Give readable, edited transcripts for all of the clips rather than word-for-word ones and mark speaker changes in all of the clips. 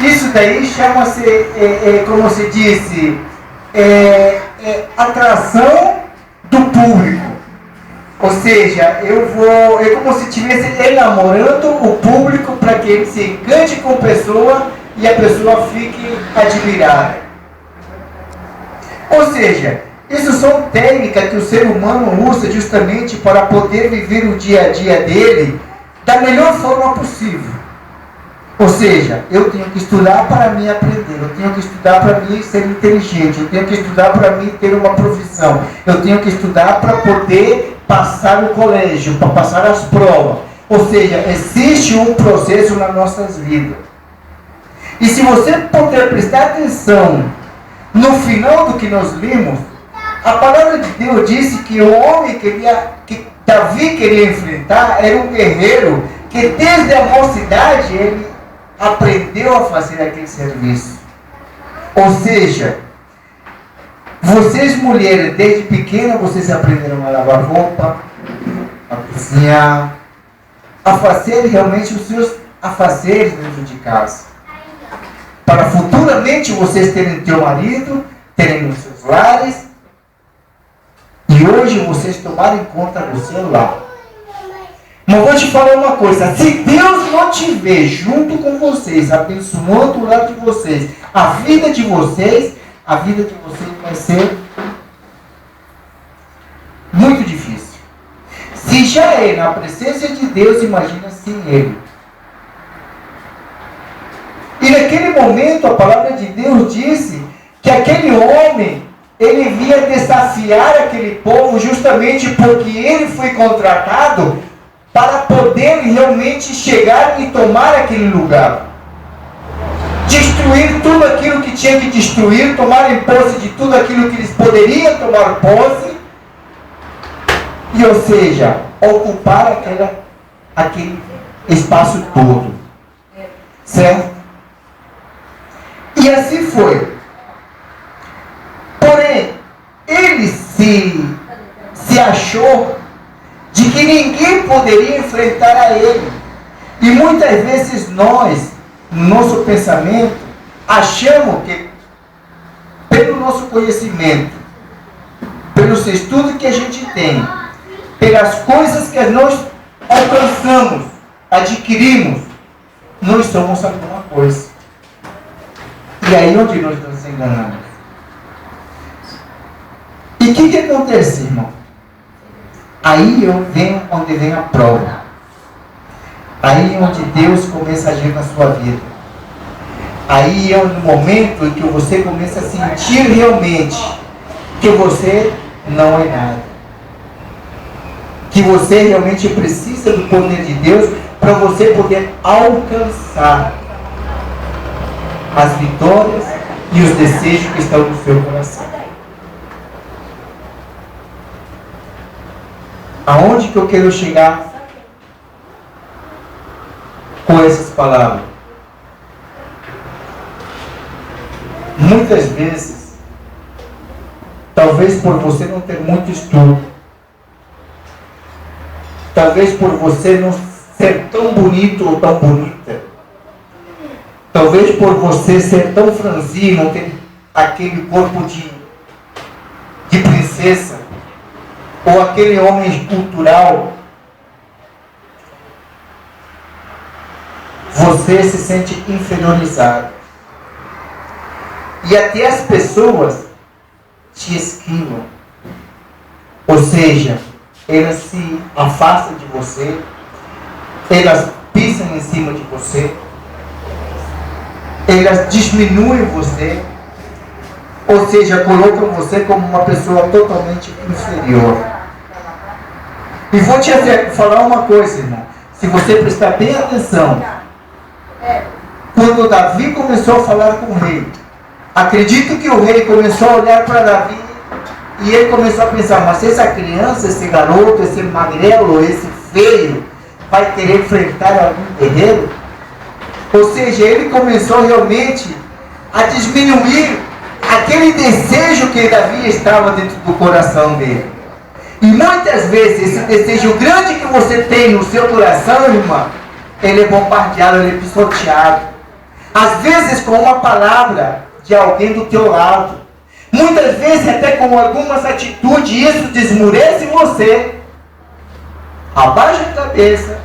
Speaker 1: Isso daí chama-se, como se disse, atração do público. Ou seja, é como se estivesse enamorando o público para que ele se encante com a pessoa e a pessoa fique admirada. Ou seja, isso são técnicas que o ser humano usa justamente para poder viver o dia a dia dele da melhor forma possível. Ou seja, eu tenho que estudar para me aprender, eu tenho que estudar para me ser inteligente, eu tenho que estudar para me ter uma profissão, eu tenho que estudar para poder passar o colégio, para passar as provas. Ou seja, existe um processo nas nossas vidas. E se você puder prestar atenção no final do que nós limos, a palavra de Deus disse que o homem que Davi queria enfrentar era um guerreiro que desde a mocidade ele aprendeu a fazer aquele serviço. Ou seja, vocês mulheres, desde pequena, vocês aprenderam a lavar roupa, a cozinhar, a fazer realmente os seus afazeres dentro de casa. Para futuramente vocês terem teu marido, terem os seus lares, e hoje vocês tomarem conta do seu lar. Mas vou te falar uma coisa, se Deus não estiver junto com vocês, abençoando o lar de vocês, a vida de vocês vai ser muito difícil. Se já é na presença de Deus, imagina sem Ele. E naquele momento a palavra de Deus disse que aquele homem, ele vinha desafiar aquele povo justamente porque ele foi contratado para poder realmente chegar e tomar aquele lugar. Destruir tudo aquilo que tinha que destruir, tomar em posse de tudo aquilo que eles poderiam tomar posse, e ou seja, ocupar aquele espaço todo. Certo? E assim foi. Porém, ele se achou de que ninguém poderia enfrentar a ele. E muitas vezes nós, no nosso pensamento, achamos que, pelo nosso conhecimento, pelos estudos que a gente tem, pelas coisas que nós alcançamos, adquirimos, nós somos alguma coisa. E aí onde nós nos enganamos. E o que acontece, irmão? Aí onde vem a prova. Aí onde Deus começa a agir na sua vida. Aí é o momento em que você começa a sentir realmente que você não é nada. Que você realmente precisa do poder de Deus para você poder alcançar as vitórias e os desejos que estão no seu coração. Aonde que eu quero chegar com essas palavras? Muitas vezes, talvez por você não ter muito estudo, talvez por você não ser tão bonito ou tão bonita, talvez por você ser tão franzino, não ter aquele corpo de princesa, ou aquele homem escultural, você se sente inferiorizado. E até as pessoas te esquivam. Ou seja, elas se afastam de você, elas pisam em cima de você, elas diminuem você, ou seja, colocam você como uma pessoa totalmente inferior. E vou te falar uma coisa, irmão. Se você prestar bem atenção, quando Davi começou a falar com o rei, acredito que o rei começou a olhar para Davi e ele começou a pensar, mas essa criança, esse garoto, esse magrelo, esse feio, vai querer enfrentar algum guerreiro? Ou seja, ele começou realmente a diminuir aquele desejo que Davi estava dentro do coração dele. E muitas vezes esse desejo grande que você tem no seu coração, irmã, ele é bombardeado, ele é pisoteado. Às vezes com uma palavra de alguém do teu lado. Muitas vezes até com algumas atitudes, isso desmurece você. Abaixa a cabeça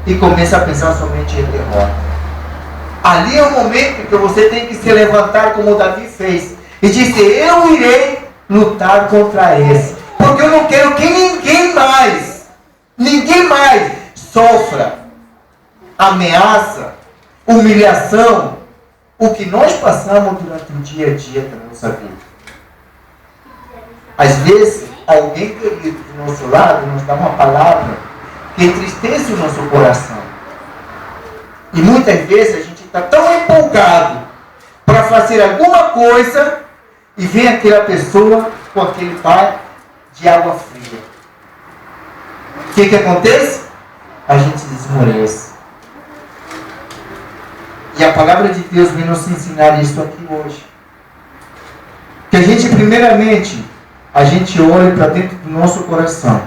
Speaker 1: e começa a pensar somente em derrota. Ali é o momento que você tem que se levantar como Davi fez e dizer: eu irei lutar contra esse, porque eu não quero que ninguém mais sofra ameaça, humilhação, o que nós passamos durante o dia a dia da nossa vida. Às vezes, alguém querido do nosso lado nos dá uma palavra que entristece o nosso coração. E muitas vezes a gente está tão empolgado para fazer alguma coisa e vem aquela pessoa com aquele par de água fria. O que acontece? A gente desmorece. E a palavra de Deus vem nos ensinar isso aqui hoje. Que a gente, primeiramente, a gente olhe para dentro do nosso coração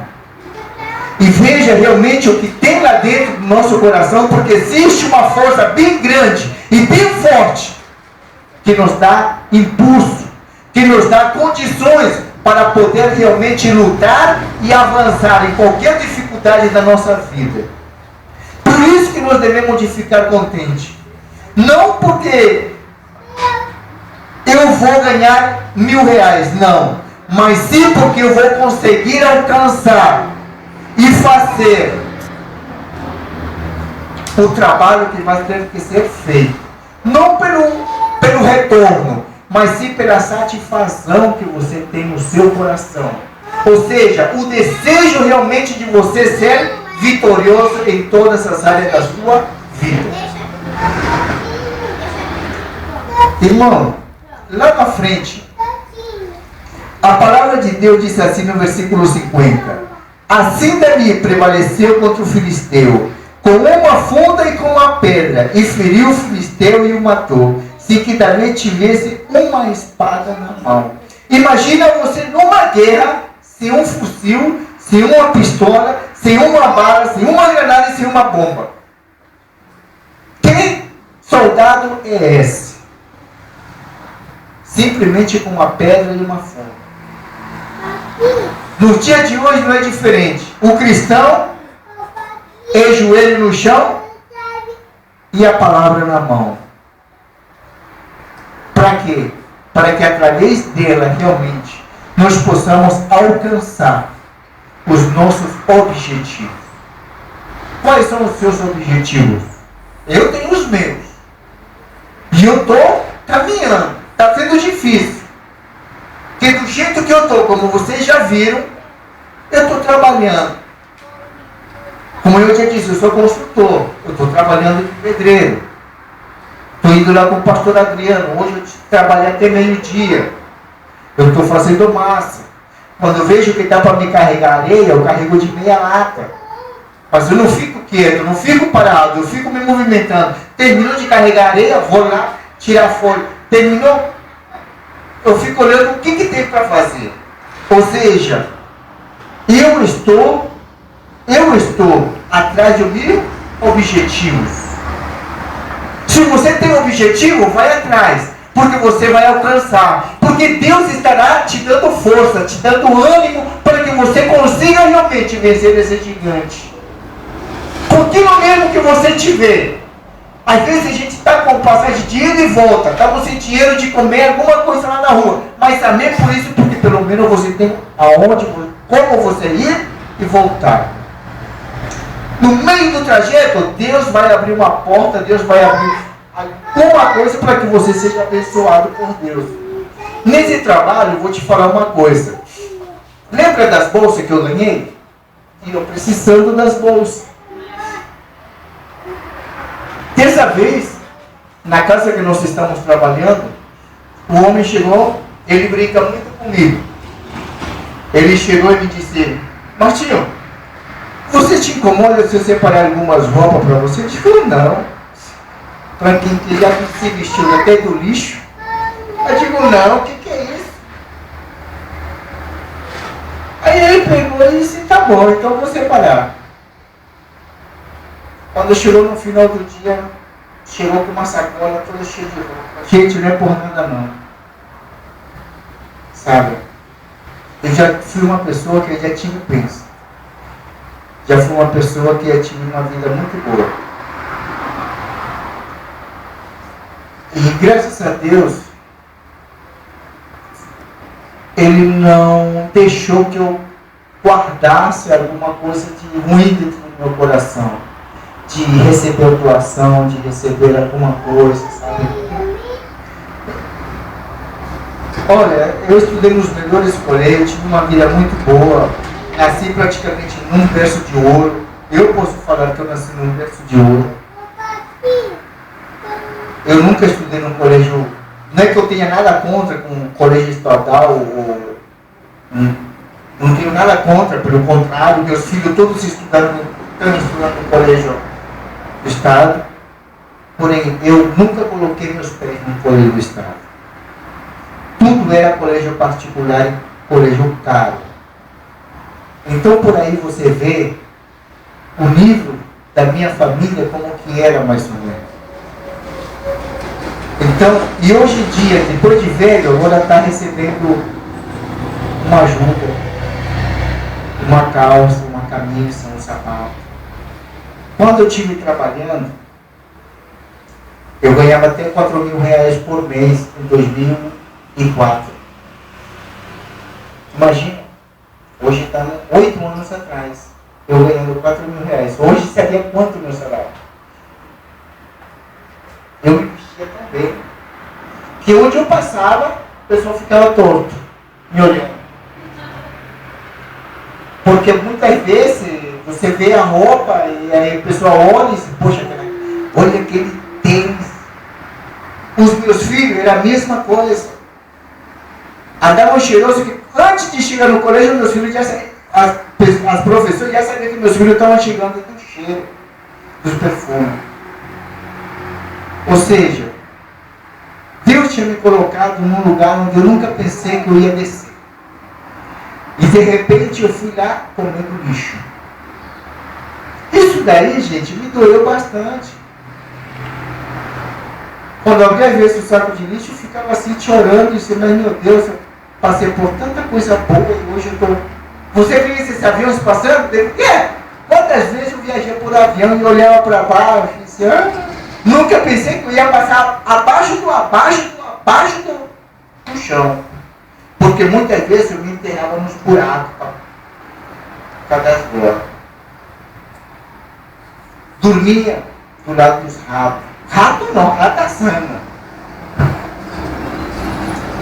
Speaker 1: e veja realmente o que tem lá dentro do nosso coração, porque existe uma força bem grande e bem forte que nos dá impulso, que nos dá condições para poder realmente lutar e avançar em qualquer dificuldade da nossa vida. Por isso que nós devemos de ficar contentes. Não porque eu vou ganhar R$1.000, não. Mas sim porque eu vou conseguir alcançar e fazer o trabalho que vai ter que ser feito. Não pelo retorno, mas sim pela satisfação que você tem no seu coração. Ou seja, o desejo realmente de você ser vitorioso em todas as áreas da sua vida. Irmão, lá na frente, a palavra de Deus diz assim no versículo 50. Assim Davi prevaleceu contra o filisteu, com uma funda e com uma pedra, e feriu o filisteu e o matou, se que Davi tivesse uma espada na mão. Imagina você numa guerra, sem um fuzil, sem uma pistola, sem uma bala, sem uma granada e sem uma bomba. Que soldado é esse? Simplesmente com uma pedra e uma funda. No dia de hoje não é diferente. O cristão é joelho no chão e a palavra na mão. Para quê? Para que através dela realmente nós possamos alcançar os nossos objetivos. Quais são os seus objetivos? Eu tenho os meus. E eu estou caminhando. Está sendo difícil. Porque do jeito que eu estou, como vocês já viram, eu estou trabalhando. Como eu já disse, eu sou construtor. Eu estou trabalhando de pedreiro. Estou indo lá com o pastor Adriano. Hoje eu trabalhei até meio-dia. Eu estou fazendo massa. Quando eu vejo que dá para me carregar areia, eu carrego de meia lata. Mas eu não fico quieto, eu não fico parado, eu fico me movimentando. Termino de carregar areia, vou lá tirar folha. Terminou? Eu fico olhando o que tem para fazer. Ou seja, eu estou atrás de mil objetivos. Se você tem um objetivo, vai atrás, porque você vai alcançar. Porque Deus estará te dando força, te dando ânimo, para que você consiga realmente vencer esse gigante. Porque no mesmo que você tiver, às vezes a gente está com passagem de ida e volta, está sem dinheiro de comer alguma coisa lá na rua, mas também por isso, porque pelo menos você tem aonde, como você ir e voltar. No meio do trajeto, Deus vai abrir uma porta, Deus vai abrir alguma coisa para que você seja abençoado por Deus. Nesse trabalho, eu vou te falar uma coisa. Lembra das bolsas que eu ganhei? E eu precisando das bolsas. Dessa vez, na casa que nós estamos trabalhando, o homem chegou, ele brinca muito comigo. Ele chegou e me disse: Martinho, você te incomoda se eu separar algumas roupas para você? Eu digo: não. Para quem já se vestiu até do lixo. Eu digo: não, o que é isso? Aí ele pegou e disse: tá bom, então eu vou separar. Quando chegou no final do dia, chegou com uma sacola toda cheia de roupa. Gente, não é por nada não. Sabe? Eu já fui uma pessoa que já tive pensa. Já fui uma pessoa que já tive uma vida muito boa. E graças a Deus, Ele não deixou que eu guardasse alguma coisa de ruim dentro do meu coração. De receber doação, de receber alguma coisa, sabe? Olha, eu estudei nos melhores colégios, tive uma vida muito boa, nasci praticamente num berço de ouro. Eu posso falar que eu nasci num berço de ouro. Eu nunca estudei num colégio, não é que eu tenha nada contra com um colégio estadual, ou não tenho nada contra, pelo contrário, meus filhos todos estão estudando no colégio do Estado, porém eu nunca coloquei meus pés no colégio do Estado. Tudo era colégio particular e colégio caro. Então por aí você vê o nível da minha família como que era mais ou menos. Então, e hoje em dia, depois de velho, eu vou estar recebendo uma ajuda, uma calça, uma camisa, um sapato. Quando eu estive trabalhando, eu ganhava até R$4.000 por mês em 2004. Imagina, hoje está 8 anos atrás, eu ganhando R$4.000. Hoje seria quanto o meu salário? Eu me vestia tão bem, que onde eu passava, o pessoal ficava torto, me olhando. Porque muitas vezes você vê a roupa e aí o pessoal olha e diz, poxa, olha aquele tênis. Os meus filhos era a mesma coisa. Andavam cheirosos que antes de chegar no colégio, meus filhos já as professoras já sabiam que meus filhos estavam chegando do cheiro, dos perfumes. Ou seja, Deus tinha me colocado num lugar onde eu nunca pensei que eu ia descer. E de repente eu fui lá comendo lixo. Isso daí, gente, me doeu bastante. Quando alguém visse o saco de lixo, eu ficava assim chorando e disse, mas meu Deus, eu passei por tanta coisa boa e hoje eu estou... Você viu esses aviões passando? Quantas vezes eu viajei por avião e olhava para baixo e disse, nunca pensei que eu ia passar abaixo do chão. Porque muitas vezes eu me enterrava nos buracos por causa das bolas. Dormia do lado dos ratos. Rato não, ratazana.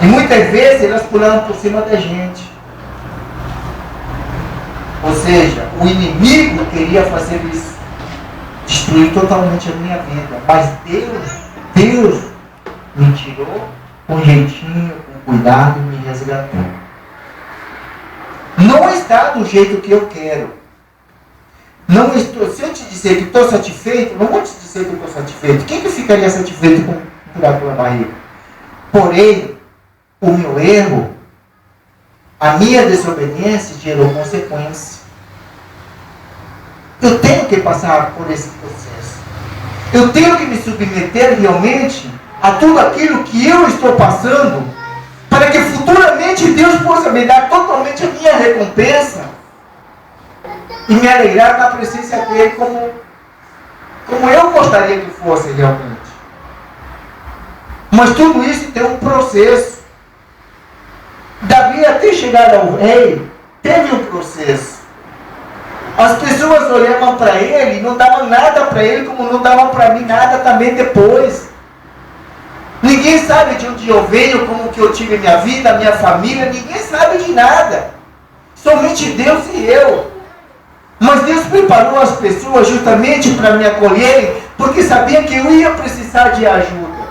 Speaker 1: E muitas vezes elas pulavam por cima da gente. Ou seja, o inimigo queria fazer isso. Destruir totalmente a minha vida. Mas Deus me tirou com jeitinho, com cuidado e me resgatou. Não está do jeito que eu quero. Não estou, se eu te dizer que estou satisfeito, não vou te dizer que estou satisfeito. Quem que ficaria satisfeito com um buraco na barriga? Porém, o meu erro, a minha desobediência gerou consequência. Eu tenho que passar por esse processo. Eu tenho que me submeter realmente a tudo aquilo que eu estou passando, para que futuramente Deus possa me dar totalmente a minha recompensa e me alegrar na presença dele como eu gostaria que fosse realmente. Mas tudo isso tem um processo. Davi, até chegar ao rei, teve um processo. As pessoas olhavam para ele e não davam nada para ele, como não davam para mim nada também depois. Ninguém sabe de onde eu venho, como que eu tive minha vida, minha família, ninguém sabe de nada. Somente Deus e eu. Mas Deus preparou as pessoas justamente para me acolherem, porque sabia que eu ia precisar de ajuda.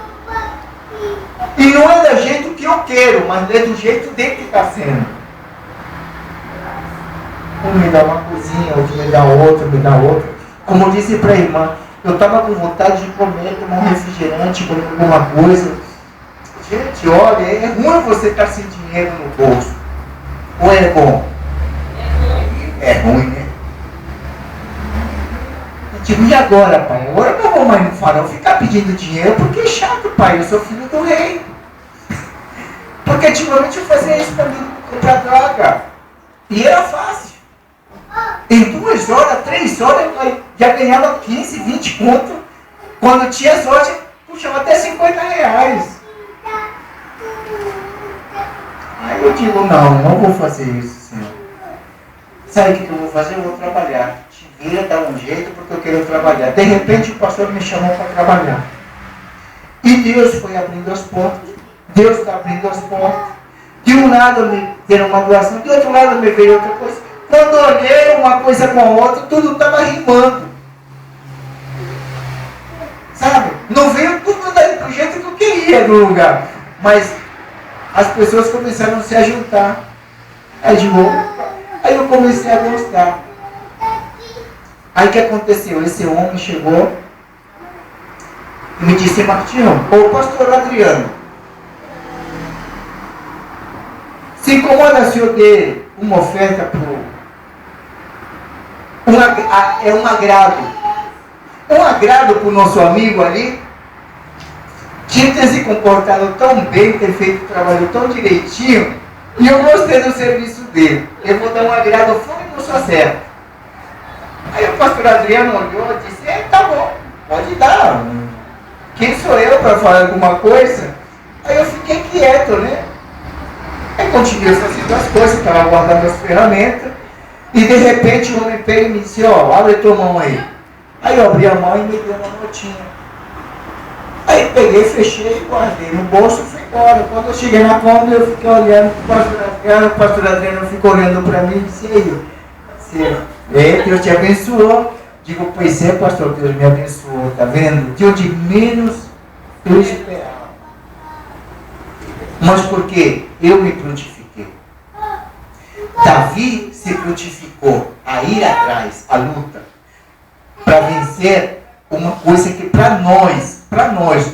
Speaker 1: E não é do jeito que eu quero, mas é do jeito dele que está sendo. Um me dá uma coisinha, outro me dá outra. Como eu disse para a irmã, eu estava com vontade de comer, tomar um refrigerante, comer alguma coisa. Gente, olha, é ruim você estar sem dinheiro no bolso. Ou é bom? É ruim, né? Digo, e agora, pai? Agora eu não vou mais no farol ficar pedindo dinheiro, porque é chato, pai, eu sou filho do rei. Porque antigamente eu fazia isso para mim, comprar droga. E era fácil. Em 2 horas, 3 horas, eu já ganhava 15, 20 conto. Quando tinha sorte, puxava até 50 reais. Aí eu digo, não vou fazer isso, Senhor. Sabe o que eu vou fazer? Eu vou trabalhar. Te vira, dá um jeito, porque eu quero trabalhar. De repente o pastor me chamou para trabalhar. E Deus foi abrindo as portas. Deus está abrindo as portas. De um lado me veio uma doação, de outro lado me veio outra coisa. Quando eu olhei uma coisa com a outra, tudo estava rimando. Sabe? Não veio tudo do jeito que eu queria no lugar. Mas as pessoas começaram a se juntar. Aí eu comecei a gostar. Aí o que aconteceu? Esse homem chegou e me disse, Martinho, ô pastor Adriano, se incomoda se eu der uma oferta é um agrado. Um agrado para o nosso amigo ali, que ter se comportado tão bem, ter feito o trabalho tão direitinho, e eu gostei do serviço dele. Eu vou dar um agrado fora e não sou certo. Aí o pastor Adriano olhou e disse, tá bom, pode dar. Quem sou eu para falar alguma coisa? Aí eu fiquei quieto, né? Aí continuei fazendo as coisas, estava guardando as ferramentas, e de repente o homem pega e me disse, abre tua mão aí. Aí eu abri a mão e me deu uma notinha. Aí peguei, fechei, guardei no bolso e fui embora. Quando eu cheguei na Kombi, eu fiquei olhando para o pastor Adriano ficou olhando para mim e disse, aí, Deus te abençoou. Digo, pois é, pastor, Deus me abençoou, tá vendo? De onde menos eu esperava. Mas por quê? Eu me prontifiquei. Davi se prontificou a ir atrás, a luta, para vencer uma coisa que para nós,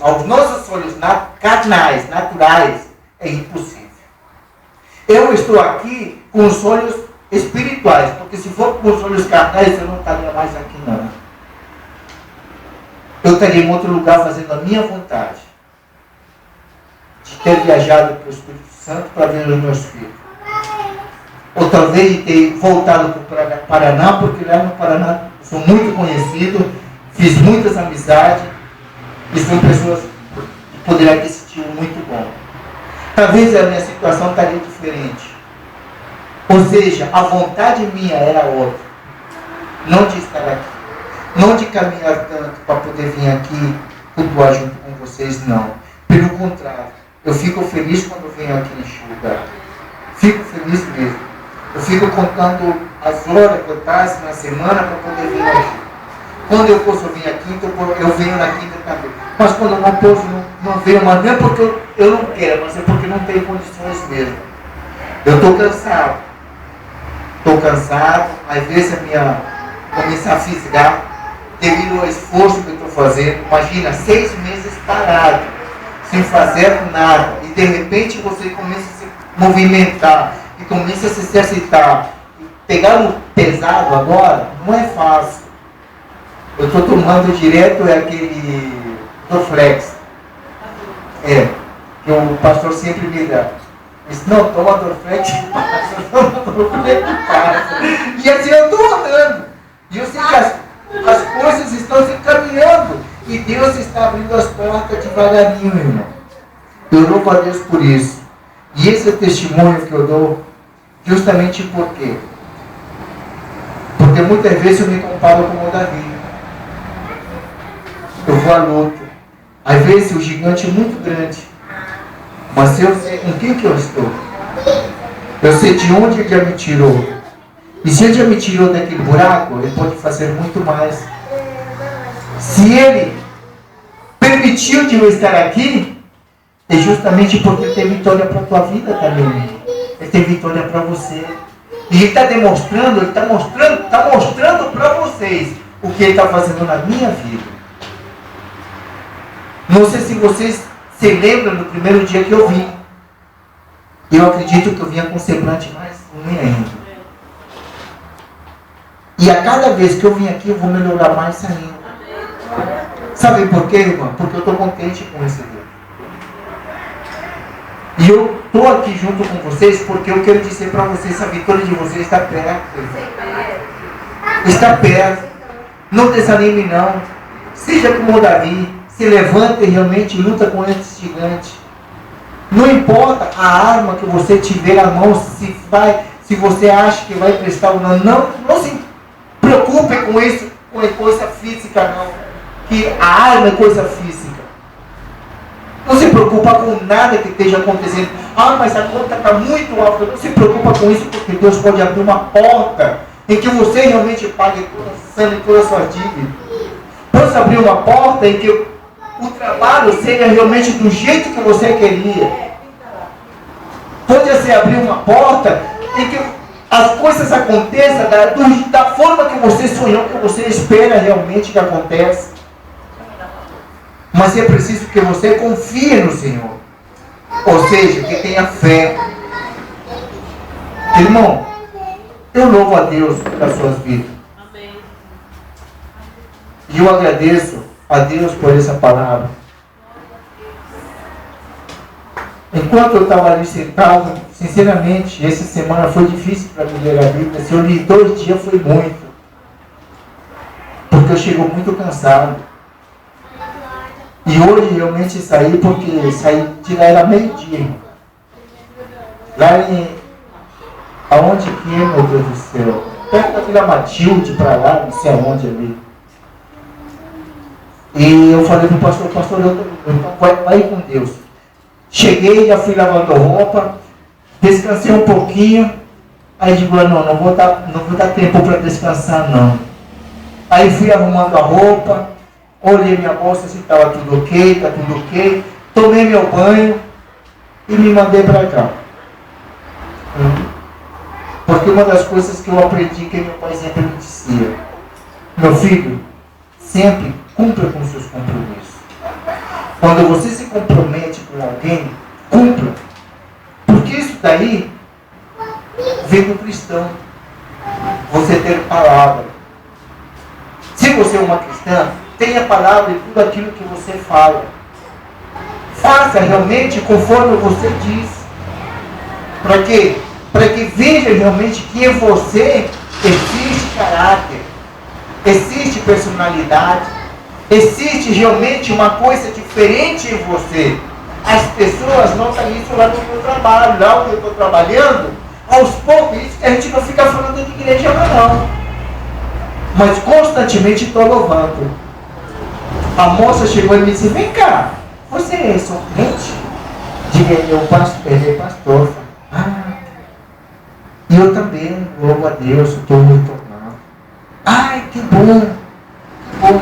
Speaker 1: aos nossos olhos carnais, naturais, é impossível. Eu estou aqui com os olhos espirituais, porque se for com os olhos carnais, eu não estaria mais aqui não. Eu estaria em outro lugar fazendo a minha vontade, de ter viajado para o Espírito Santo para ver os meus filhos. Ou talvez de ter voltado para o Paraná, porque lá no Paraná sou muito conhecido, fiz muitas amizades e são pessoas que poderão ter sentido muito bom. Talvez a minha situação estaria diferente. Ou seja, a vontade minha era outra. Não de estar aqui. Não de caminhar tanto para poder vir aqui cultuar junto com vocês, não. Pelo contrário, eu fico feliz quando venho aqui neste lugar. Fico feliz mesmo. Eu fico contando as horas que eu passo na semana para poder vir aqui. Quando eu posso vir aqui, eu venho na quinta também. Mas quando eu não posso, não venho, mas não é porque eu não quero, mas é porque não tenho condições mesmo. Eu estou cansado. Estou cansado, às vezes começar a fisgar devido ao esforço que eu estou fazendo. Imagina, 6 meses parado, sem fazer nada. E de repente você começa a se movimentar e começa a se exercitar. E pegar no pesado agora não é fácil. Eu estou tomando direto aquele Dorflex. Que o pastor sempre me dá. Disse, não, toma Dorflex e passa, toma Dorflex e passa. E assim eu estou andando. E eu sei que as coisas estão se encaminhando. E Deus está abrindo as portas devagarinho, irmão. Eu louvo a Deus por isso. E esse é o testemunho que eu dou, justamente por quê? Porque muitas vezes eu me comparo com o Davi. Eu vou à luta. Às vezes o gigante é muito grande. Mas eu sei com quem que eu estou. Eu sei de onde ele já me tirou. E se ele já me tirou daquele buraco, ele pode fazer muito mais. Se ele permitiu de eu estar aqui, é justamente porque ele tem vitória para a tua vida também. Ele tem vitória para você. E ele está demonstrando, ele está mostrando para vocês o que ele está fazendo na minha vida. Não sei se vocês se lembram do primeiro dia que eu vim. Eu acredito que eu vinha com semblante mais ruim ainda. E a cada vez que eu vim aqui, eu vou melhorar mais ainda. Sabe por quê, irmão? Porque eu estou contente com esse Deus. E eu estou aqui junto com vocês porque eu quero dizer para vocês, a vitória de vocês está perto. Está perto. Não desanime não. Seja como Davi. Se levanta e realmente luta com esse gigante. Não importa a arma que você tiver na mão, se você acha que vai prestar ou não. Não se preocupe com isso, com coisa física não. Que a arma é coisa física. Não se preocupa com nada que esteja acontecendo. Ah, mas a conta está muito alta. Não se preocupa com isso, porque Deus pode abrir uma porta em que você realmente pague toda a sã e toda a sua dívida. Pode abrir uma porta em que o trabalho seja realmente do jeito que você queria. Pode se abrir uma porta em que as coisas aconteçam da forma que você sonhou, que você espera realmente que aconteça. Mas é preciso que você confie no Senhor. Ou seja, que tenha fé. Irmão, eu louvo a Deus pelas suas vidas. E eu agradeço a Deus por essa palavra. Enquanto eu estava ali sentado, sinceramente, essa semana foi difícil para mim ler a Bíblia. Se eu li 2 dias foi muito. Porque eu chego muito cansado. E hoje realmente saí porque saí de lá, era meio-dia. Lá aonde que é, meu Deus do céu? Perto da Vila Matilde, para lá, não sei aonde ali. E eu falei para o pastor, então vai com Deus. Cheguei, já fui lavando roupa, descansei um pouquinho. Aí digo, não vou dar tempo para descansar não. Aí fui arrumando a roupa, olhei minha bolsa se estava tudo ok, tomei meu banho e me mandei para cá. Porque uma das coisas que eu aprendi que meu pai sempre me dizia, meu filho, sempre cumpra com seus compromissos. Quando você se compromete com alguém, cumpra. Porque isso daí vem do cristão. Você ter palavra. Se você é uma cristã, tenha palavra em tudo aquilo que você fala. Faça realmente conforme você diz. Para quê? Para que veja realmente que em você existe caráter, existe personalidade, existe realmente uma coisa diferente em você. As pessoas notam isso lá no meu trabalho, lá onde eu estou trabalhando, aos poucos, isso que a gente não fica falando de igreja não. Mas constantemente estou louvando. A moça chegou e me disse, vem cá, você é sorrente? Diga, eu pastor. E eu também louvo a Deus, estou me tornando. Ai, que bom, que bom.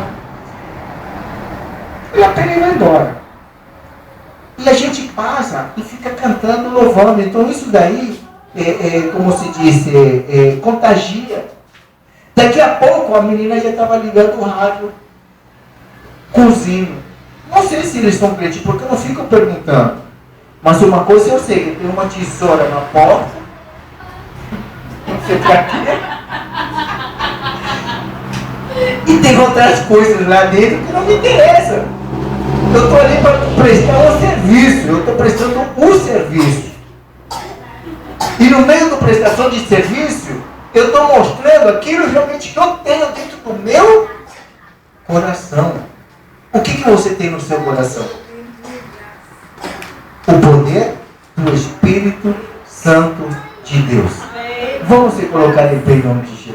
Speaker 1: E a pena vai embora. E a gente passa e fica cantando, louvando. Então isso daí, como se diz, contagia. Daqui a pouco a menina já estava ligando o rádio, cozinho. Não sei se eles estão crentes, porque eu não fico perguntando. Mas uma coisa eu sei, tem uma tesoura na porta. Você para quê? E tem outras coisas lá dentro que não me interessam. Eu estou ali para prestar um serviço. Eu estou prestando um serviço. E no meio da prestação de serviço, eu estou mostrando aquilo realmente que eu tenho dentro do meu coração. O que você tem no seu coração? O poder do Espírito Santo de Deus. Vamos se colocar em pé em nome de Jesus.